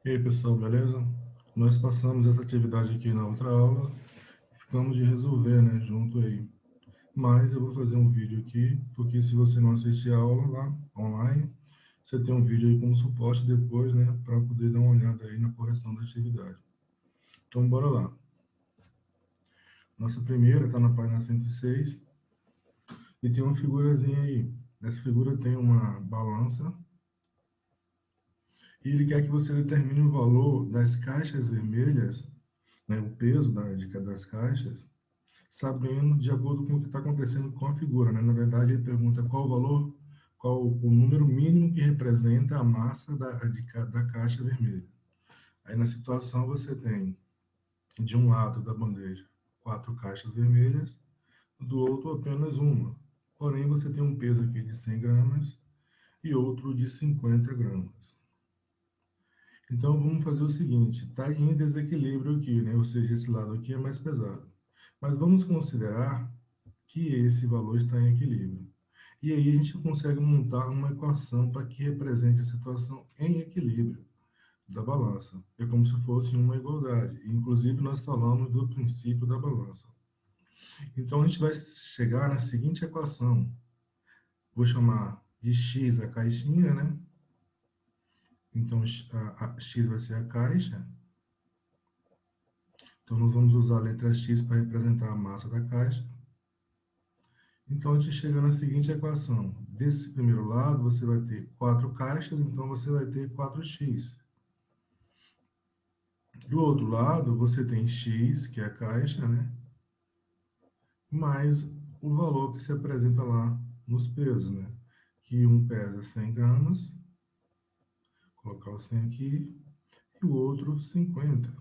E aí, pessoal, beleza? Nós passamos essa atividade aqui na outra aula, ficamos de resolver, né, junto aí. Mas eu vou fazer um vídeo aqui, porque se você não assistir a aula lá, online, você tem um vídeo aí como suporte depois, né, para poder dar uma olhada aí na correção da atividade. Então, bora lá. Nossa primeira está na página 106 e tem uma figurazinha aí. Essa figura tem uma balança e ele quer que você determine o valor das caixas vermelhas, né, o peso das caixas, sabendo de acordo com o que está acontecendo com a figura, né? Na verdade, ele pergunta qual o valor, qual o número mínimo que representa a massa da caixa vermelha. Aí na situação você tem, de um lado da bandeja, 4 caixas vermelhas, do outro apenas uma. Porém, você tem um peso aqui de 100 gramas e outro de 50 gramas. Então, vamos fazer o seguinte, está em desequilíbrio aqui, né? Ou seja, esse lado aqui é mais pesado. Mas vamos considerar que esse valor está em equilíbrio. E aí a gente consegue montar uma equação para que represente a situação em equilíbrio da balança. É como se fosse uma igualdade. Inclusive, nós falamos do princípio da balança. Então, a gente vai chegar na seguinte equação. Vou chamar de x a caixinha, né? Então, a x vai ser a caixa. Então, nós vamos usar a letra x para representar a massa da caixa. Então, a gente chega na seguinte equação. Desse primeiro lado, você vai ter 4 caixas, então você vai ter 4x. Do outro lado, você tem x, que é a caixa, né? Mais o valor que se apresenta lá nos pesos, né? Que um pesa 100 gramas, vou colocar o 100 aqui, e o outro 50.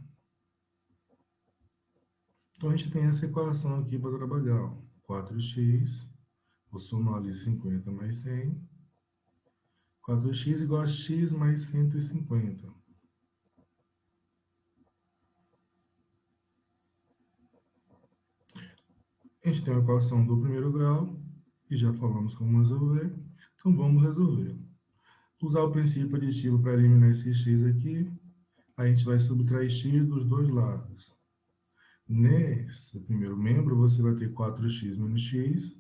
Então, a gente tem essa equação aqui para trabalhar. 4x, vou somar ali 50 mais 100. 4x igual a x mais 150. A gente tem a equação do primeiro grau, e já falamos como resolver, então vamos resolver. Usar o princípio aditivo para eliminar esse x aqui, a gente vai subtrair x dos dois lados. Nesse primeiro membro, você vai ter 4x menos x.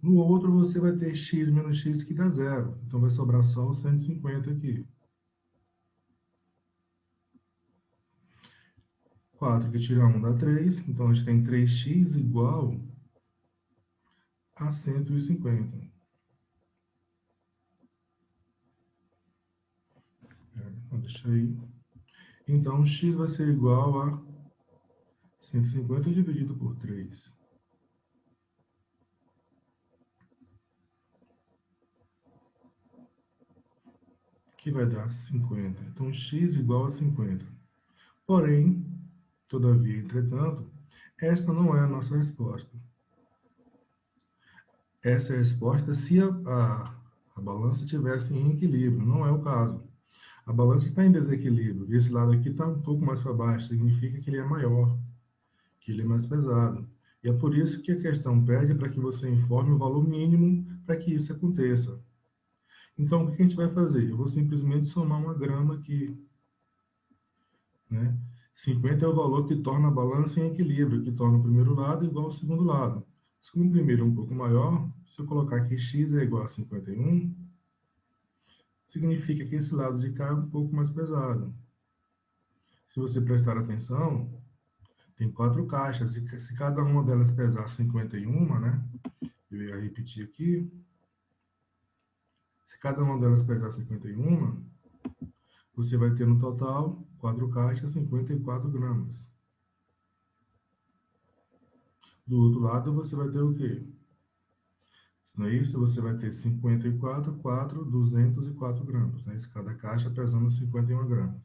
No outro, você vai ter x menos x, que dá zero. Então, vai sobrar só o 150 aqui. 4 que tira 1 dá 3. Então, a gente tem 3x igual a 150. Deixa aí. Então, x vai ser igual a 150 dividido por 3. Que vai dar 50. Então, x igual a 50. Porém, todavia, entretanto, esta não é a nossa resposta. Essa é a resposta se a balança estivesse em equilíbrio. Não é o caso. A balança está em desequilíbrio. Esse lado aqui está um pouco mais para baixo. Significa que ele é maior, que ele é mais pesado. E é por isso que a questão pede para que você informe o valor mínimo para que isso aconteça. Então, o que a gente vai fazer? Eu vou simplesmente somar uma grama aqui, né? 50 é o valor que torna a balança em equilíbrio, que torna o primeiro lado igual ao segundo lado. Se o primeiro é um pouco maior, se eu colocar aqui x é igual a 51, significa que esse lado de cá é um pouco mais pesado. Se você prestar atenção, tem 4 caixas, e se cada uma delas pesar 51, né? Eu ia repetir aqui. Se cada uma delas pesar 51, você vai ter no total 4 caixas, 54 gramas. Do outro lado, você vai ter o quê? Se não é isso, você vai ter 54, 4, 204 gramas. Né? Cada caixa pesando 51 gramas.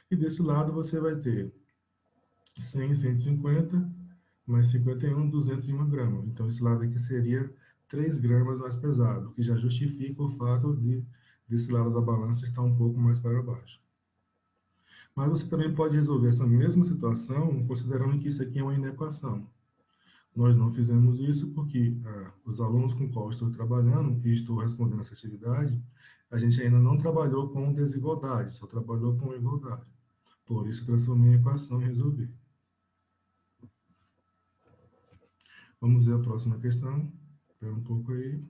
E desse lado, você vai ter 100, 150, mais 51, 201 gramas. Então, esse lado aqui seria 3 gramas mais pesado, o que já justifica o fato de desse lado da balança estar um pouco mais para baixo. Mas você também pode resolver essa mesma situação considerando que isso aqui é uma inequação. Nós não fizemos isso porque os alunos com qual estou trabalhando e estou respondendo essa atividade, a gente ainda não trabalhou com desigualdade, só trabalhou com igualdade. Por isso, transformei a equação e resolvi. Vamos ver a próxima questão. Espera um pouco aí.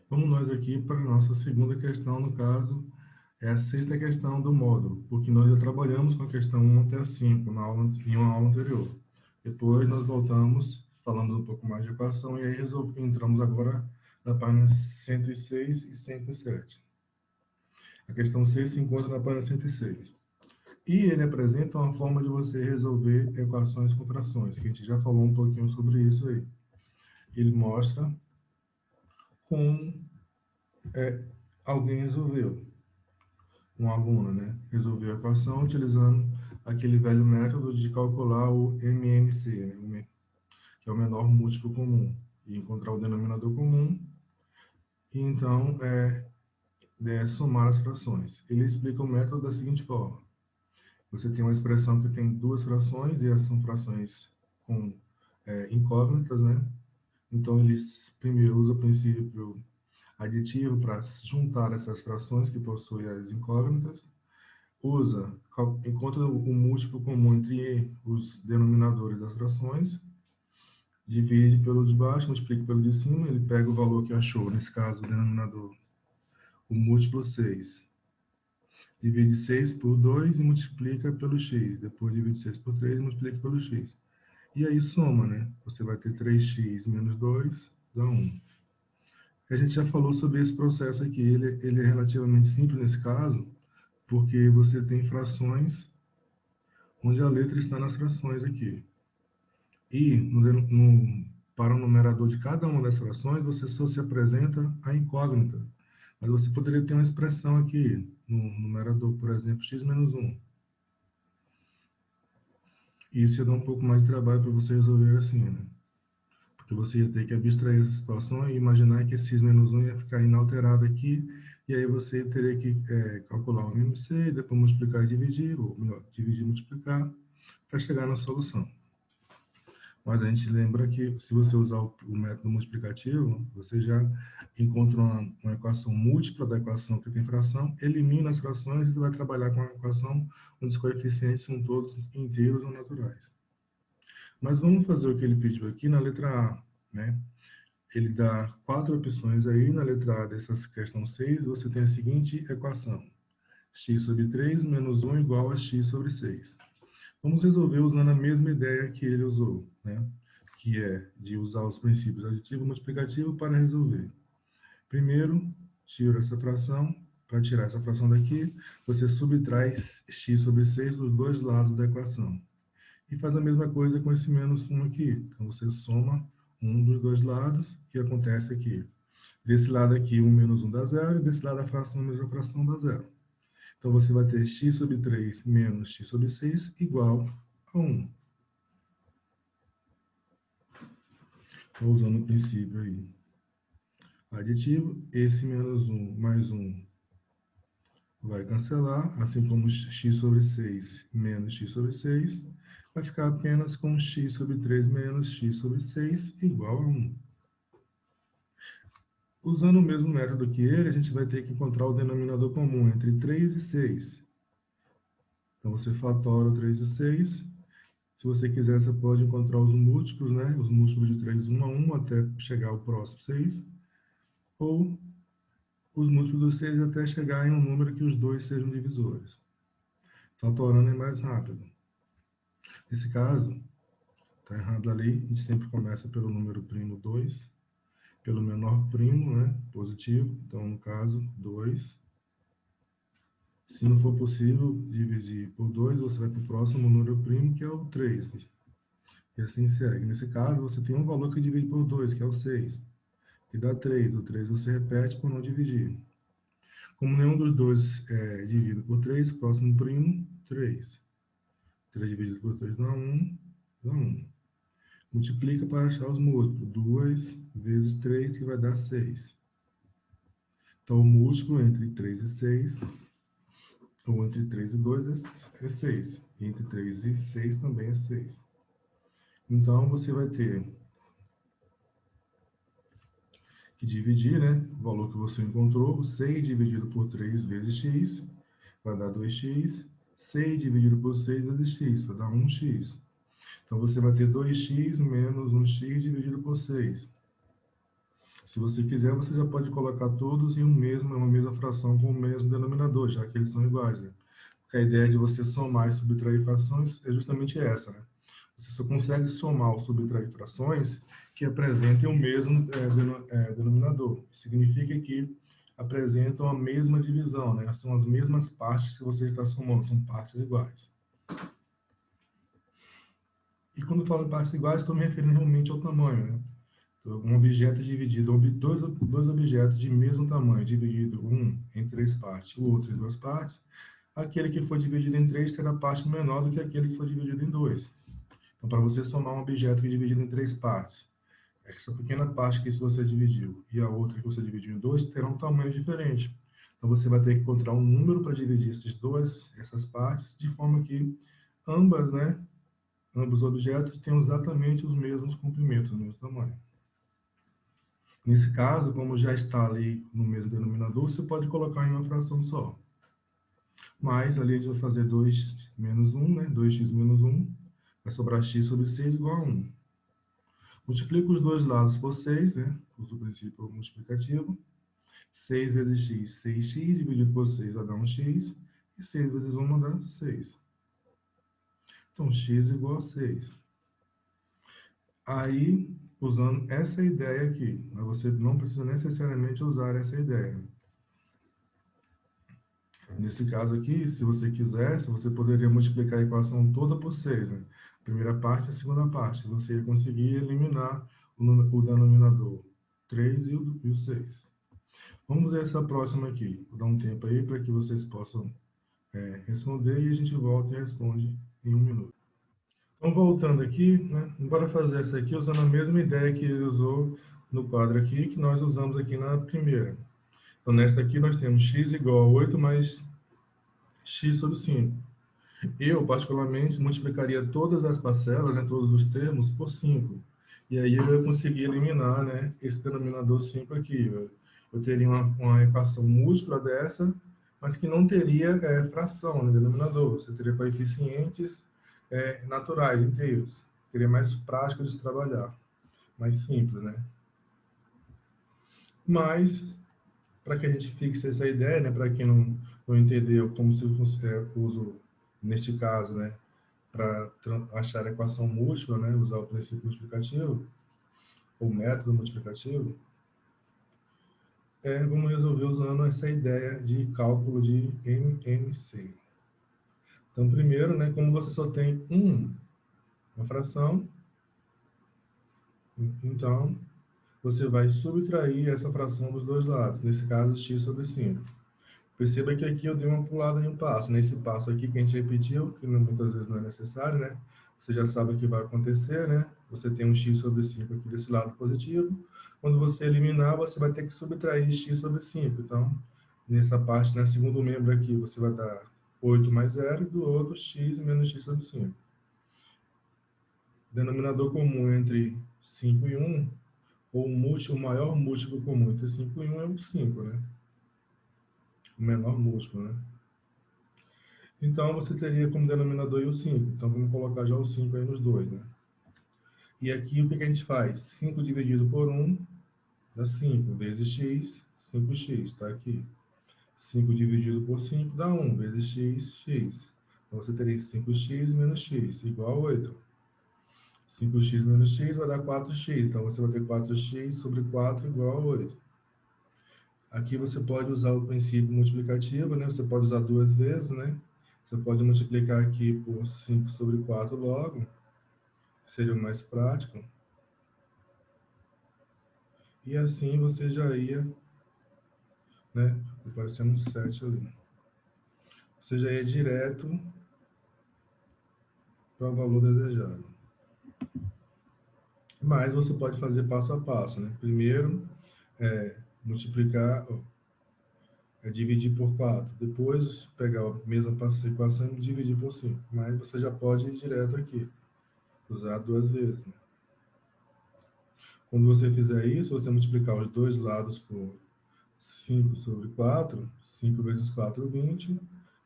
Vamos nós aqui para a nossa segunda questão, no caso, é a sexta questão do módulo, porque nós já trabalhamos com a questão 1 até a 5 em uma aula anterior. Depois nós voltamos falando um pouco mais de equação e aí entramos agora na página 106 e 107. A questão 6 se encontra na página 106. E ele apresenta uma forma de você resolver equações com frações, que a gente já falou um pouquinho sobre isso aí. Ele mostra como alguém resolveu, um aluno, né? Resolveu a equação utilizando aquele velho método de calcular o MMC, né? Que é o menor múltiplo comum, e encontrar o denominador comum, e então somar as frações. Ele explica o método da seguinte forma. Você tem uma expressão que tem duas frações, e essas são frações com incógnitas, né? Então, ele primeiro usa o princípio aditivo para juntar essas frações que possuem as incógnitas, encontra o múltiplo comum entre os denominadores das frações, divide pelo de baixo, multiplica pelo de cima, ele pega o valor que achou, nesse caso, o denominador, o múltiplo 6. Divide 6 por 2 e multiplica pelo x. Depois divide 6 por 3 e multiplica pelo x. E aí soma, né? Você vai ter 3x menos 2 dá 1. A gente já falou sobre esse processo aqui. Ele é relativamente simples nesse caso, porque você tem frações onde a letra está nas frações aqui. E para o numerador de cada uma das frações, você só se apresenta a incógnita. Mas você poderia ter uma expressão aqui, no numerador, por exemplo, x menos 1. E isso ia dar um pouco mais de trabalho para você resolver assim, né? Porque você ia ter que abstrair essa situação e imaginar que esse x menos 1 ia ficar inalterado aqui, e aí você teria que calcular o MMC, depois multiplicar e dividir, ou melhor, dividir e multiplicar, para chegar na solução. Mas a gente lembra que, se você usar o método multiplicativo, você já encontra uma equação múltipla da equação que tem fração, elimina as frações e você vai trabalhar com a equação onde os coeficientes são todos inteiros ou naturais. Mas vamos fazer o que ele pediu aqui na letra A, né? Ele dá 4 opções aí. Na letra A dessa questão 6, você tem a seguinte equação. X sobre 3 menos 1 igual a x sobre 6. Vamos resolver usando a mesma ideia que ele usou, né? Que é de usar os princípios aditivo e multiplicativo para resolver. Primeiro, tiro essa fração. Para tirar essa fração daqui, você subtrai x sobre 6 dos dois lados da equação. E faz a mesma coisa com esse menos 1 aqui. Então, você soma um dos dois lados, que acontece aqui. Desse lado aqui, 1 menos 1 dá 0, e desse lado a fração menos a fração dá 0. Então, você vai ter x sobre 3 menos x sobre 6 igual a 1. Estou usando o princípio aí aditivo. Esse menos 1 mais 1 vai cancelar, assim como x sobre 6 menos x sobre 6. Vai ficar apenas com x sobre 3 menos x sobre 6 igual a 1. Usando o mesmo método que ele, a gente vai ter que encontrar o denominador comum entre 3 e 6. Então, você fatora o 3 e 6. Se você quiser, você pode encontrar os múltiplos, né? Os múltiplos de 3, 1 a 1, até chegar ao próximo 6. Ou os múltiplos do 6 até chegar em um número que os dois sejam divisores. Fatorando é mais rápido. Nesse caso, está errado ali, a gente sempre começa pelo número primo 2, pelo menor primo, né? Positivo. Então, no caso, 2. Se não for possível dividir por 2, você vai para o próximo número primo, que é o 3. E assim segue. Nesse caso, você tem um valor que divide por 2, que é o 6, que dá 3. O 3 você repete por não dividir. Como nenhum dos dois é dividido por 3, próximo primo, 3. 3 dividido por 3 dá 1, dá 1. Multiplica para achar os múltiplos. 2 vezes 3, que vai dar 6. Então, o múltiplo entre 3 e 6, ou entre 3 e 2, é 6. E entre 3 e 6 também é 6. Então, você vai ter que dividir, né? O valor que você encontrou, 6 dividido por 3 vezes x, vai dar 2x. 6 dividido por 6 vezes x, vai dar 1x. Então, você vai ter 2x menos 1x dividido por 6. Se você quiser, você já pode colocar todos em uma mesma fração com o mesmo denominador, já que eles são iguais, né? Porque a ideia de você somar e subtrair frações é justamente essa, né? Você só consegue somar ou subtrair frações que apresentem o mesmo denominador. Significa que apresentam a mesma divisão, né? São as mesmas partes que você está somando, são partes iguais. E quando eu falo em partes iguais, estou me referindo realmente ao tamanho, né? Então, um objeto dividido, dois objetos de mesmo tamanho, dividido um em 3 partes e o outro em 2 partes, aquele que for dividido em 3 terá parte menor do que aquele que for dividido em 2. Então, para você somar um objeto que é dividido em 3 partes, essa pequena parte que você dividiu e a outra que você dividiu em 2 terão um tamanho diferente. Então, você vai ter que encontrar um número para dividir essas partes, de forma que ambos objetos tenham exatamente os mesmos comprimentos, o mesmo tamanho. Nesse caso, como já está ali no mesmo denominador, você pode colocar em uma fração só. Mas ali a gente vai fazer 2 menos 1, né? 2x menos 1, vai sobrar x sobre 6 igual a 1. Multiplica os dois lados por 6, né? Usa o princípio multiplicativo. 6 vezes x, 6x, dividido por 6 vai dar 1x. E 6 vezes 1 vai dar 6. Então, x igual a 6. Aí, usando essa ideia aqui, mas você não precisa necessariamente usar essa ideia. Nesse caso aqui, se você quisesse, você poderia multiplicar a equação toda por 6, né? A primeira parte e a segunda parte. Você ia conseguir eliminar o denominador 3 e o 6. Vamos ver essa próxima aqui. Vou dar um tempo aí para que vocês possam responder e a gente volta e responde em 1 minuto. Então, voltando aqui, né? Bora fazer essa aqui usando a mesma ideia que ele usou no quadro aqui, que nós usamos aqui na primeira. Então, nesta aqui nós temos x igual a 8 mais x sobre 5. Eu, particularmente, multiplicaria todas as parcelas, né, todos os termos, por 5. E aí eu ia conseguir eliminar, né, esse denominador 5 aqui. Eu teria uma equação múltipla dessa, mas que não teria fração no denominador. Você teria coeficientes naturais, inteiros. Seria mais prático de se trabalhar. Mais simples, né? Mas, para que a gente fixe essa ideia, né, para quem não entendeu como se uso, neste caso, né, para achar a equação múltipla, né, usar o princípio multiplicativo, ou método multiplicativo, vamos resolver usando essa ideia de cálculo de MMC. Então, primeiro, né, como você só tem uma fração, então você vai subtrair essa fração dos dois lados, nesse caso, x sobre 5. Perceba que aqui eu dei uma pulada em um passo. Nesse passo aqui que a gente repetiu, que muitas vezes não é necessário, né? Você já sabe o que vai acontecer, né? Você tem um x sobre 5 aqui desse lado positivo. Quando você eliminar, você vai ter que subtrair x sobre 5. Então, nessa parte, no segundo membro aqui, você vai dar 8 mais 0, e do outro x menos x sobre 5. Denominador comum entre 5 e 1, ou o maior múltiplo comum entre 5 e 1 é o 5, né? O menor múltiplo, né? Então, você teria como denominador o 5. Então, vamos colocar já o 5 aí nos dois, né? E aqui, o que a gente faz? 5 dividido por 1 dá 5 vezes x, 5x, está aqui. 5 dividido por 5 dá 1 vezes x, x. Então, você teria 5x menos x, igual a 8. 5x menos x vai dar 4x. Então, você vai ter 4x sobre 4 igual a 8. Aqui você pode usar o princípio multiplicativo, né? Você pode usar duas vezes, né? Você pode multiplicar aqui por 5 sobre 4 logo, que seria o mais prático. E assim você já ia, né? Aparecendo um 7 ali. Você já ia direto para o valor desejado. Mas você pode fazer passo a passo, né? Primeiro, multiplicar, dividir por 4. Depois, pegar a mesma equação e dividir por 5. Mas você já pode ir direto aqui. Usar duas vezes, né? Quando você fizer isso, você multiplicar os dois lados por 5 sobre 4, 5 vezes 4, 20,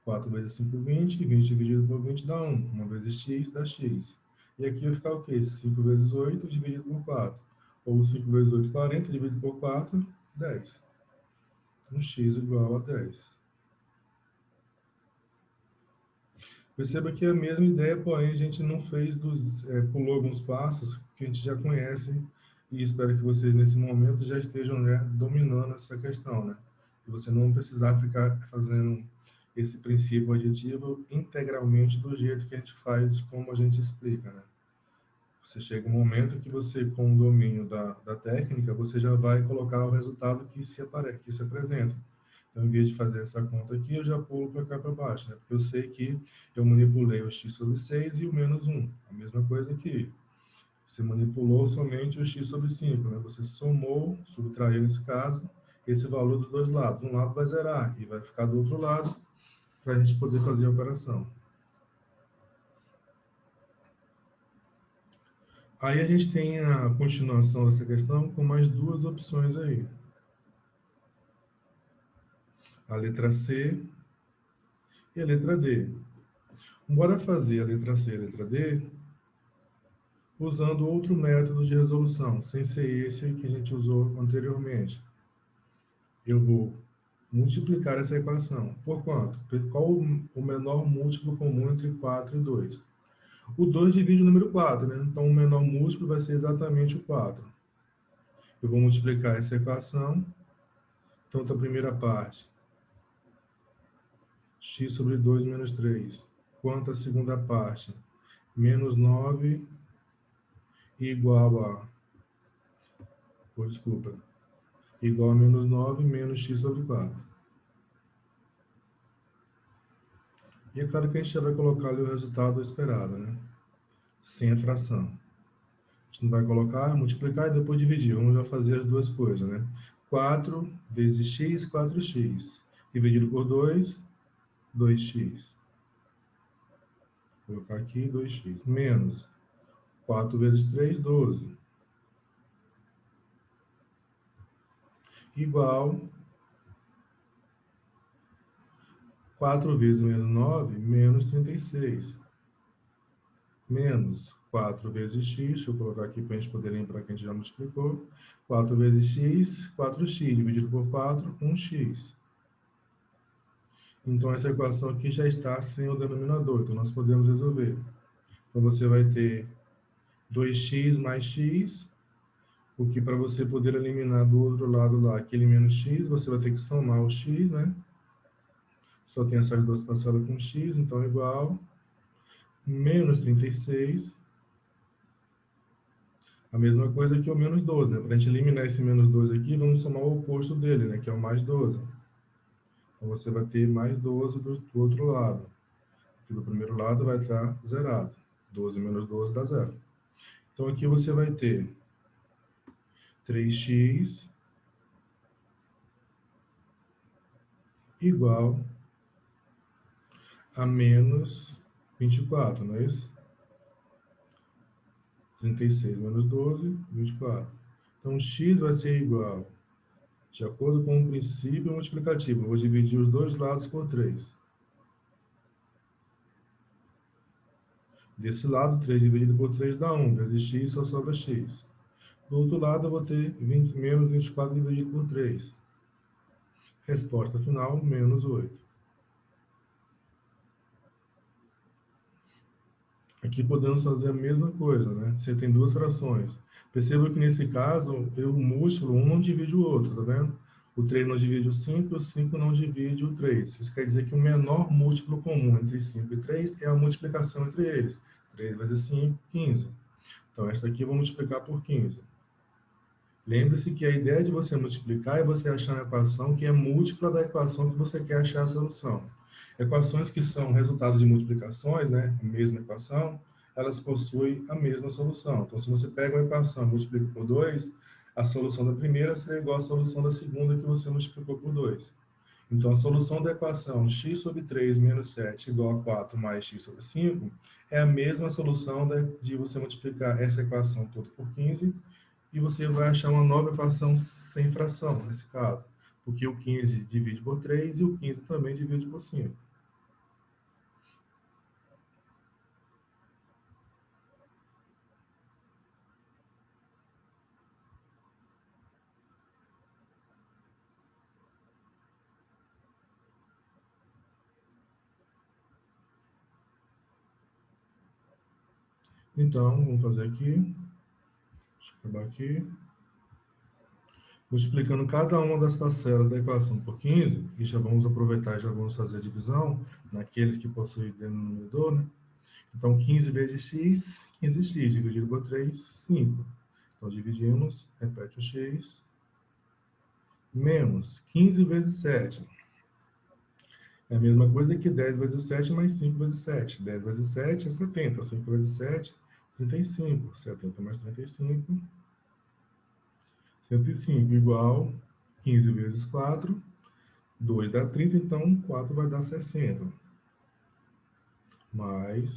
4 vezes 5, 20, 20 dividido por 20 dá 1, 1 vezes x dá x. E aqui vai ficar o quê? 5 vezes 8 dividido por 4. Ou 5 vezes 8, 40, dividido por 4, 10. Então, x igual a 10. Perceba que é a mesma ideia, porém a gente não fez, pulou alguns passos que a gente já conhece e espero que vocês nesse momento já estejam, né, dominando essa questão, né? E você não precisar ficar fazendo esse princípio aditivo integralmente do jeito que a gente faz, como a gente explica, né? Você chega um momento que você, com o domínio da técnica, você já vai colocar o resultado que se apresenta. Então, em vez de fazer essa conta aqui, eu já pulo para cá para baixo, né? Porque eu sei que eu manipulei o x sobre 6 e o menos 1. A mesma coisa aqui. Você manipulou somente o x sobre 5, né? Você somou, subtraiu nesse caso, esse valor dos dois lados. Um lado vai zerar e vai ficar do outro lado para a gente poder fazer a operação. Aí a gente tem a continuação dessa questão com mais duas opções aí. A letra C e a letra D. Bora fazer a letra C e a letra D usando outro método de resolução, sem ser esse que a gente usou anteriormente. Eu vou multiplicar essa equação. Por quanto? Qual o menor múltiplo comum entre 4 e 2? O 2 divide o número 4, né? Então, o menor múltiplo vai ser exatamente o 4. Eu vou multiplicar essa equação. Então, a primeira parte, x sobre 2 menos 3. Quanto à segunda parte, menos 9 igual a... desculpa. Igual a menos 9 menos x sobre 4. E é claro que a gente já vai colocar ali o resultado esperado, né? Sem a fração. A gente não vai colocar, multiplicar e depois dividir. Vamos já fazer as duas coisas, né? 4 vezes x, 4x. Dividido por 2, 2x. Vou colocar aqui 2x. Menos 4 vezes 3, 12. Igual 4 vezes menos 9, menos 36. Menos 4 vezes x, deixa eu colocar aqui para a gente poder lembrar que a gente já multiplicou. 4 vezes x, 4x, dividido por 4, 1x. Então, essa equação aqui já está sem o denominador, então nós podemos resolver. Então, você vai ter 2x mais x, o que para você poder eliminar do outro lado lá aquele menos x, você vai ter que somar o x, né? Só tem essas duas parcelas com x, então é igual menos 36. A mesma coisa que o menos 12, né? Para a gente eliminar esse menos 12 aqui, vamos somar o oposto dele, né? Que é o mais 12. Então, você vai ter mais 12 do outro lado. Aqui do primeiro lado vai estar zerado. 12 menos 12 dá zero. Então, aqui você vai ter 3x igual a menos 24, não é isso? 36 menos 12, 24. Então, x vai ser igual, de acordo com o princípio multiplicativo, eu vou dividir os dois lados por 3. Desse lado, 3 dividido por 3 dá 1, vezes x só sobra x. Do outro lado, eu vou ter menos 24 dividido por 3. Resposta final, menos 8. Aqui podemos fazer a mesma coisa, né? Você tem duas frações. Perceba que nesse caso, o múltiplo, um não divide o outro, tá vendo? O 3 não divide o 5 e o 5 não divide o 3. Isso quer dizer que o menor múltiplo comum entre 5 e 3 é a multiplicação entre eles. 3 vezes 5, 15. Então, essa aqui eu vou multiplicar por 15. Lembre-se que a ideia de você multiplicar é você achar uma equação que é múltipla da equação que você quer achar a solução. Equações que são resultado de multiplicações, né, a mesma equação, elas possuem a mesma solução. Então, se você pega uma equação e multiplica por 2, a solução da primeira será igual à solução da segunda que você multiplicou por 2. Então, a solução da equação x sobre 3 menos 7 igual a 4 mais x sobre 5 é a mesma solução de você multiplicar essa equação toda por 15 e você vai achar uma nova equação sem fração, nesse caso, porque o 15 divide por 3 e o 15 também divide por 5. Então, vamos fazer aqui, deixa eu acabar aqui, multiplicando cada uma das parcelas da equação por 15, e já vamos aproveitar e já vamos fazer a divisão naqueles que possuem denominador, né? Então, 15 vezes x, 15x, dividido por 3, 5. Então, dividimos, repete o x, menos 15 vezes 7. É a mesma coisa que 10 vezes 7 mais 5 vezes 7. 10 vezes 7 é 70. 5 vezes 7, 35. 70 mais 35, 105 igual 15 vezes 4. 2 dá 30, então 4 vai dar 60. Mais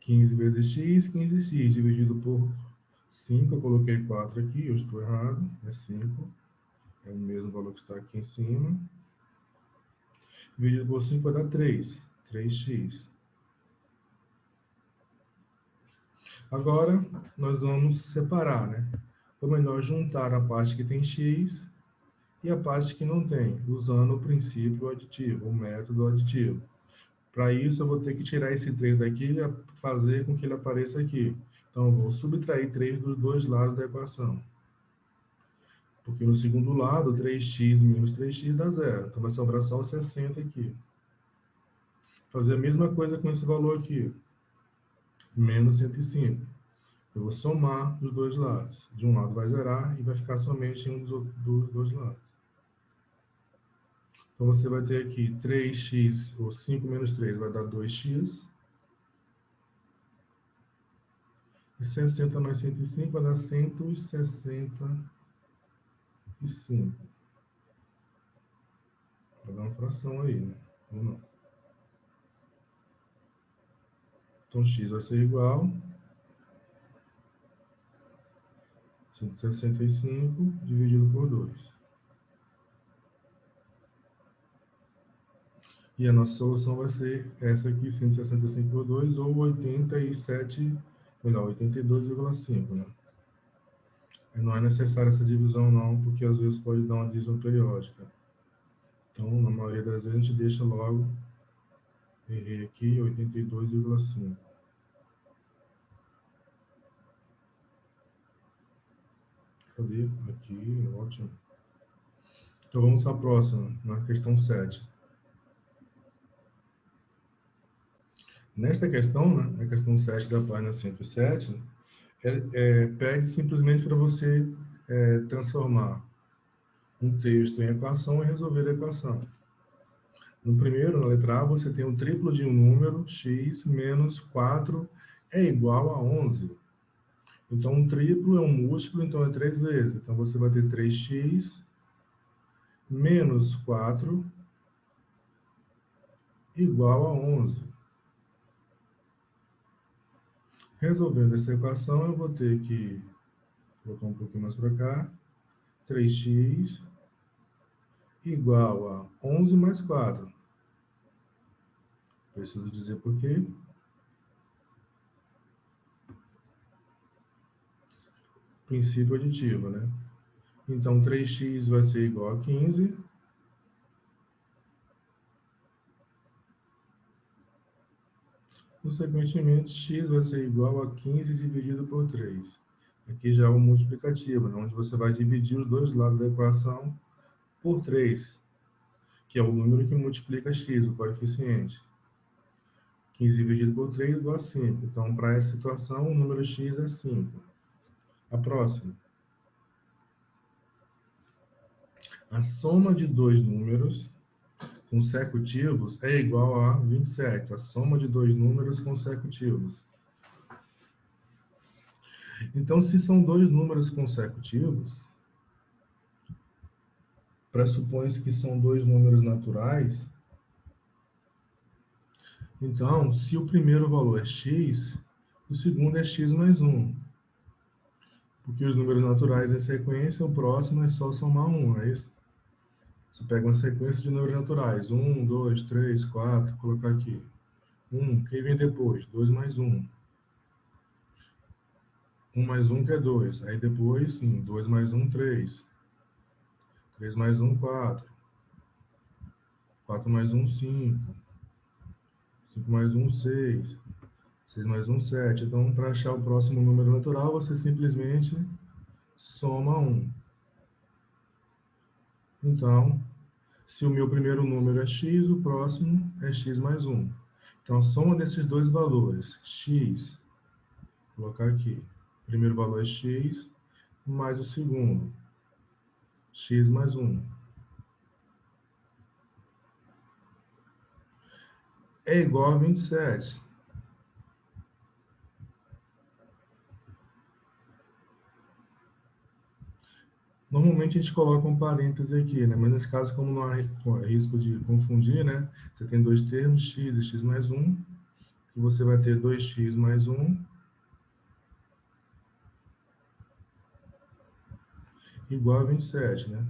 15 vezes x, 15x, dividido por 5. Eu coloquei 4 aqui, eu estou errado. É 5. É o mesmo valor que está aqui em cima. Dividido por 5 vai dar 3. 3x. Agora, nós vamos separar, né? Ou melhor, juntar a parte que tem x e a parte que não tem, usando o princípio aditivo, o método aditivo. Para isso, eu vou ter que tirar esse 3 daqui e fazer com que ele apareça aqui. Então, eu vou subtrair 3 dos dois lados da equação. Porque no segundo lado, 3x menos 3x dá zero. Então, vai sobrar só o 60 aqui. Fazer a mesma coisa com esse valor aqui, menos 105. Eu vou somar os dois lados. De um lado vai zerar e vai ficar somente em um dos dois lados. Então, você vai ter aqui 3x, ou 5 menos 3 vai dar 2x. E 60 mais 105 vai dar 165. Vai dar uma fração aí, né? Ou não? Então, x vai ser igual a 165 dividido por 2. E a nossa solução vai ser essa aqui, 165 por 2, ou 87, melhor, 82,5, né? E não é necessária essa divisão não, porque às vezes pode dar uma divisão periódica. Então, na maioria das vezes, a gente deixa logo, errei aqui, 82,5. Cadê? Aqui, ótimo. Então, vamos para a próxima, na questão 7. Nesta questão, né, a questão 7 da página 107, pede simplesmente para você transformar um texto em equação e resolver a equação. No primeiro, na letra A, você tem um triplo de um número, x menos 4 é igual a 11. Então, um triplo é um múltiplo, então é 3 vezes. Então, você vai ter 3x menos 4 igual a 11. Resolvendo essa equação, eu vou ter que colocar um pouquinho mais para cá. 3x igual a 11 mais 4. Preciso dizer por quê. Princípio aditivo, né? Então, 3x vai ser igual a 15. Consequentemente, x vai ser igual a 15 dividido por 3. Aqui já é o multiplicativo, né? Onde você vai dividir os dois lados da equação por 3, que é o número que multiplica x, o coeficiente. 15 dividido por 3 igual a 5. Então, para essa situação, o número x é 5. A próxima. A soma de dois números consecutivos é igual a 27. A soma de dois números consecutivos. Então, se são dois números consecutivos, pressupõe-se que são dois números naturais. Então, se o primeiro valor é x, o segundo é x mais 1. Porque os números naturais em sequência, o próximo é só somar um, é isso? Você pega uma sequência de números naturais, 1, 2, 3, 4, colocar aqui. 1, quem vem depois? 2 mais 1. 1 mais 1 que é 2. Aí depois, sim, 2 mais 1, 3. 3 mais 1, 4. 4 mais 1, 5. 5 mais 1, 6. 6 mais 1, 7. Então, para achar o próximo número natural, você simplesmente soma 1. Então, se o meu primeiro número é x, o próximo é x mais 1. Então, a soma desses dois valores, x, vou colocar aqui. O primeiro valor é x, mais o segundo, x mais 1. É igual a 27. Normalmente a gente coloca um parêntese aqui, né? Mas nesse caso, como não há risco de confundir, né? Você tem dois termos, x e x mais 1, e você vai ter 2x mais 1 igual a 27, né?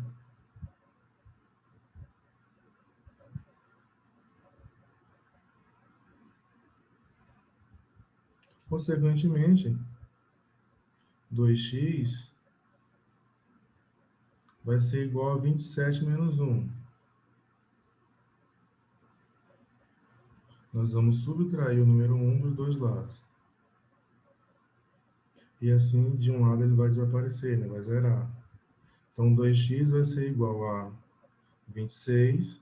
Consequentemente, 2x vai ser igual a 27 menos 1. Nós vamos subtrair o número 1 dos dois lados. E assim, de um lado ele vai desaparecer, né? Vai zerar. Então, 2x vai ser igual a 26.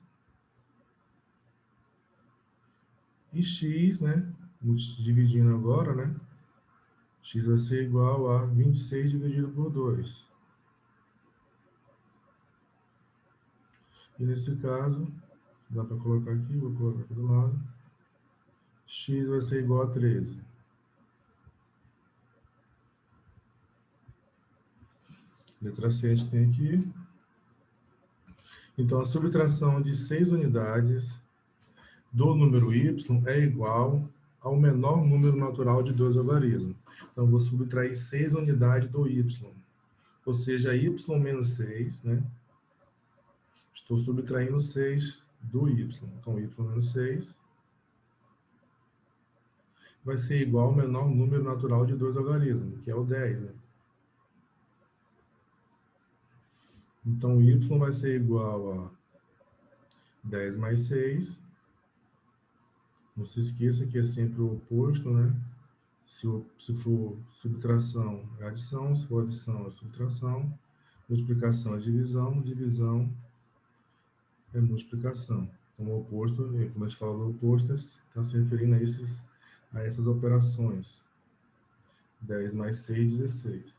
E x, né? Dividindo agora, né? X vai ser igual a 26 dividido por 2. E nesse caso, dá para colocar aqui, vou colocar aqui do lado. X vai ser igual a 13. Letra C a gente tem aqui. Então, a subtração de 6 unidades do número y é igual ao menor número natural de dois algarismos. Então, vou subtrair 6 unidades do y. Ou seja, y menos 6, né? Estou subtraindo 6 do y. Então, y menos 6 vai ser igual ao menor número natural de dois algarismos, que é o 10, né? Então, y vai ser igual a 10 mais 6. Não se esqueça que é sempre o oposto, né? Se for subtração, é adição. Se for adição, é subtração. Multiplicação é divisão. Divisão é multiplicação. Então, o oposto, como a gente fala do oposto, está se referindo a essas operações. 10 mais 6, 16.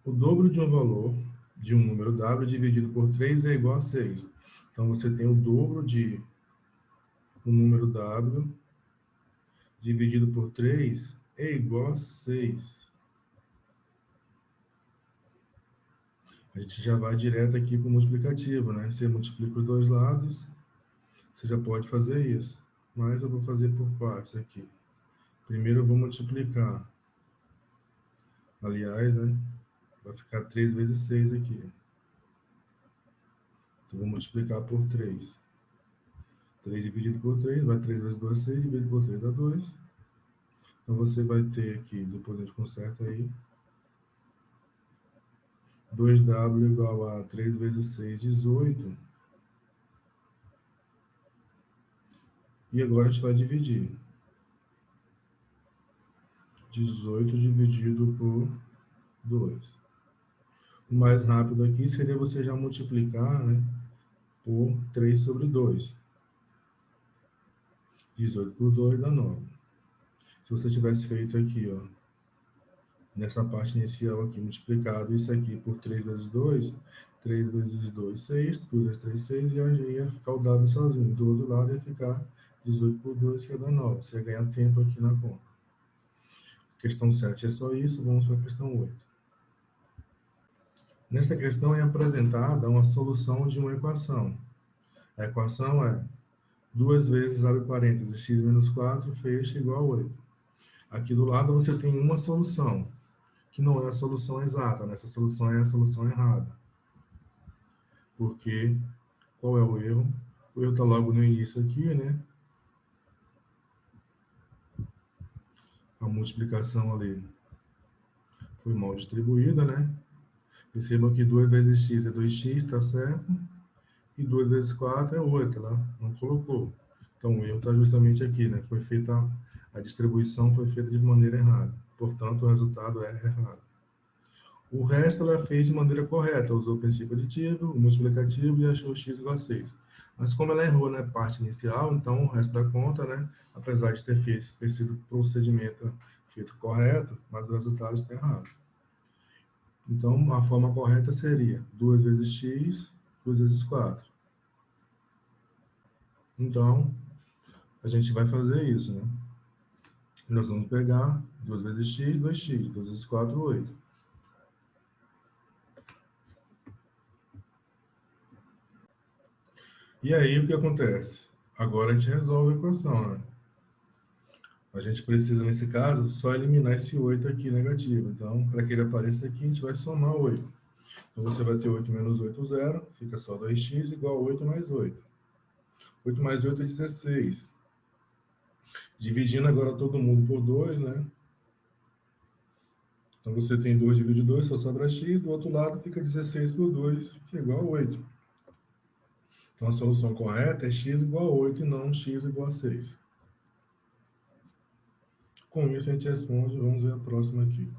O dobro de um valor, de um número W, dividido por 3 é igual a 6. Então, você tem o dobro de um número W, dividido por 3, é igual a 6. A gente já vai direto aqui para o multiplicativo, né? Você multiplica os dois lados, você já pode fazer isso. Mas eu vou fazer por partes aqui. Primeiro eu vou multiplicar. Aliás, né? Vai ficar 3 vezes 6 aqui. Então, vou multiplicar por 3. 3 dividido por 3, vai 3 vezes 2, 6, dividido por 3 dá 2. Então, você vai ter aqui, depois a gente conserta aí, 2W igual a 3 vezes 6, 18. E agora a gente vai dividir. 18 dividido por 2. O mais rápido aqui seria você já multiplicar, né, por 3 sobre 2. 18 por 2 dá 9. Se você tivesse feito aqui, ó, nessa parte inicial aqui, multiplicado isso aqui por 3 vezes 2, 3 vezes 2, 6, 2 vezes 3, 6, e aí ia ficar o dado sozinho. Do outro lado ia ficar 18 por 2, que ia dar 9. Você ia ganhar tempo aqui na conta. Questão 7 é só isso, vamos para a questão 8. Nessa questão é apresentada uma solução de uma equação. A equação é 2 vezes, abre parênteses, x menos 4, fecha, igual a 8. Aqui do lado você tem uma solução, que não é a solução exata, né? Essa solução é a solução errada. Porque, qual é o erro? O erro está logo no início aqui, né? A multiplicação ali foi mal distribuída, né? Percebam que 2 vezes x é 2x, tá certo? E 2 vezes 4 é 8, ela não colocou. Então, o erro está justamente aqui, né? Foi feita, a distribuição foi feita de maneira errada. Portanto, o resultado é errado. O resto ela fez de maneira correta, usou o princípio aditivo, o multiplicativo e achou x igual a 6. Mas como ela errou na parte inicial, então o resto da conta, né, apesar de ter sido o procedimento feito correto, mas o resultado está errado. Então, a forma correta seria 2 vezes x, 2 vezes 4. Então, a gente vai fazer isso, né? Nós vamos pegar 2 vezes x, 2x, 2 vezes 4, 8. E aí, o que acontece? Agora a gente resolve a equação, né? A gente precisa, nesse caso, só eliminar esse 8 aqui negativo. Então, para que ele apareça aqui, a gente vai somar 8. Então, você vai ter 8 menos 8, 0. Fica só 2x igual a 8 mais 8. 8 mais 8 é 16. Dividindo agora todo mundo por 2, né? Então, você tem 2 dividido 2, só sobra x. Do outro lado, fica 16 por 2, que é igual a 8. Então, a solução correta é x igual a 8 e não x igual a 6. Com isso, a gente responde. Vamos ver a próxima aqui.